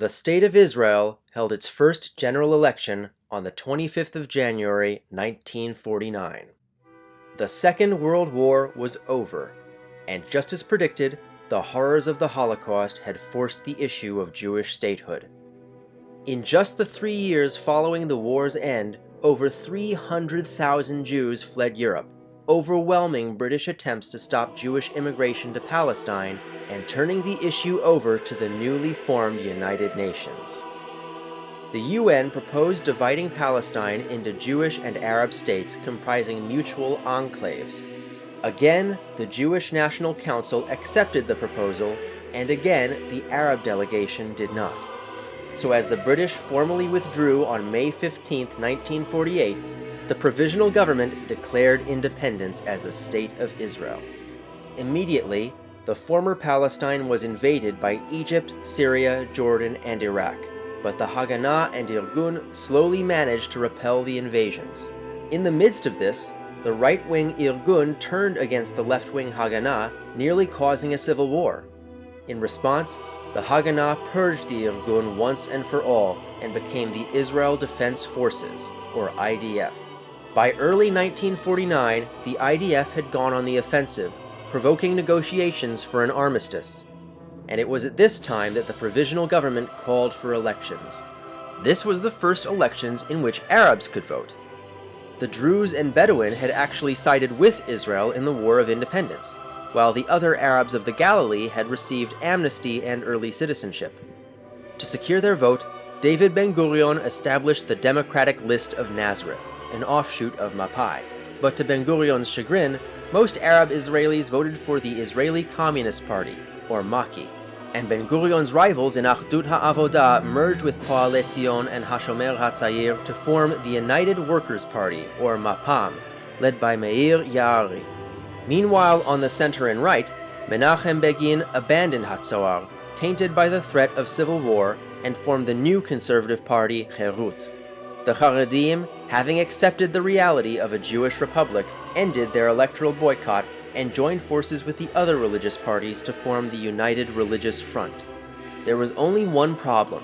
The State of Israel held its first general election on the 25th of January, 1949. The Second World War was over, and just as predicted, the horrors of the Holocaust had forced the issue of Jewish statehood. In just the 3 years following the war's end, over 300,000 Jews fled Europe, overwhelming British attempts to stop Jewish immigration to Palestine and turning the issue over to the newly formed United Nations. The UN proposed dividing Palestine into Jewish and Arab states comprising mutual enclaves. Again, the Jewish National Council accepted the proposal, and again, the Arab delegation did not. So as the British formally withdrew on May 15, 1948, the Provisional Government declared independence as the State of Israel. Immediately, the former Palestine was invaded by Egypt, Syria, Jordan, and Iraq, but the Haganah and Irgun slowly managed to repel the invasions. In the midst of this, the right-wing Irgun turned against the left-wing Haganah, nearly causing a civil war. In response, the Haganah purged the Irgun once and for all and became the Israel Defense Forces, or IDF. By early 1949, the IDF had gone on the offensive, provoking negotiations for an armistice. And it was at this time that the Provisional Government called for elections. This was the first elections in which Arabs could vote. The Druze and Bedouin had actually sided with Israel in the War of Independence, while the other Arabs of the Galilee had received amnesty and early citizenship. To secure their vote, David Ben-Gurion established the Democratic List of Nazareth, an offshoot of Mapai. But to Ben-Gurion's chagrin, most Arab Israelis voted for the Israeli Communist Party, or Maki, and Ben-Gurion's rivals in Achdut HaAvodah merged with Poalei Zion and Hashomer HaTzayir to form the United Workers' Party, or Mapam, led by Meir Ya'ari. Meanwhile, on the center and right, Menachem Begin abandoned Hatzoar, tainted by the threat of civil war, and formed the new conservative party, Herut. The Haredim, having accepted the reality of a Jewish republic, ended their electoral boycott and joined forces with the other religious parties to form the United Religious Front. There was only one problem.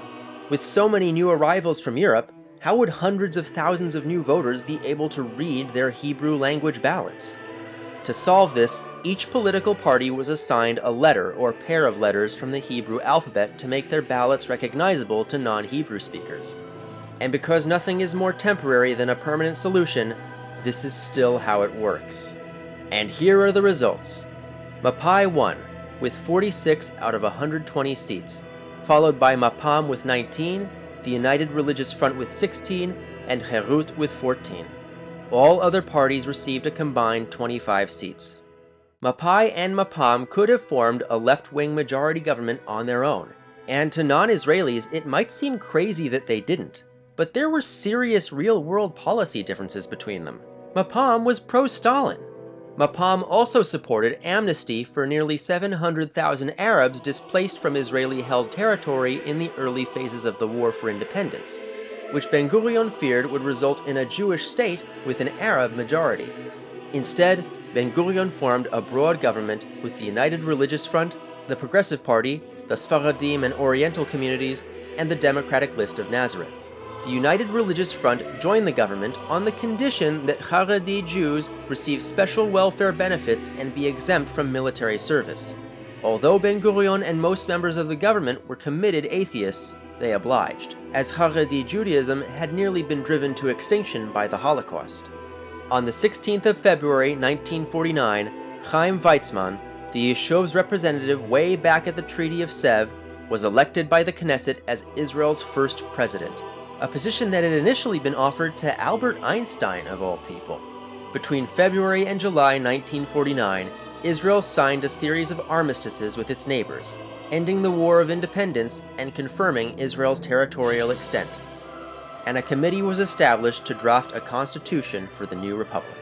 With so many new arrivals from Europe, how would hundreds of thousands of new voters be able to read their Hebrew language ballots? To solve this, each political party was assigned a letter or pair of letters from the Hebrew alphabet to make their ballots recognizable to non-Hebrew speakers. And because nothing is more temporary than a permanent solution, this is still how it works. And here are the results. Mapai won, with 46 out of 120 seats, followed by Mapam with 19, the United Religious Front with 16, and Herut with 14. All other parties received a combined 25 seats. Mapai and Mapam could have formed a left-wing majority government on their own, and to non-Israelis it might seem crazy that they didn't, but there were serious real-world policy differences between them. Mapam was pro-Stalin. Mapam also supported amnesty for nearly 700,000 Arabs displaced from Israeli-held territory in the early phases of the War for Independence, which Ben-Gurion feared would result in a Jewish state with an Arab majority. Instead, Ben-Gurion formed a broad government with the United Religious Front, the Progressive Party, the Sfaradim and Oriental communities, and the Democratic List of Nazareth. The United Religious Front joined the government on the condition that Haredi Jews receive special welfare benefits and be exempt from military service. Although Ben-Gurion and most members of the government were committed atheists, they obliged, as Haredi Judaism had nearly been driven to extinction by the Holocaust. On the 16th of February 1949, Chaim Weizmann, the Yeshuv's representative way back at the Treaty of Sèvres, was elected by the Knesset as Israel's first president, a position that had initially been offered to Albert Einstein of all people. Between February and July 1949, Israel signed a series of armistices with its neighbors, ending the War of Independence and confirming Israel's territorial extent. And a committee was established to draft a constitution for the new republic.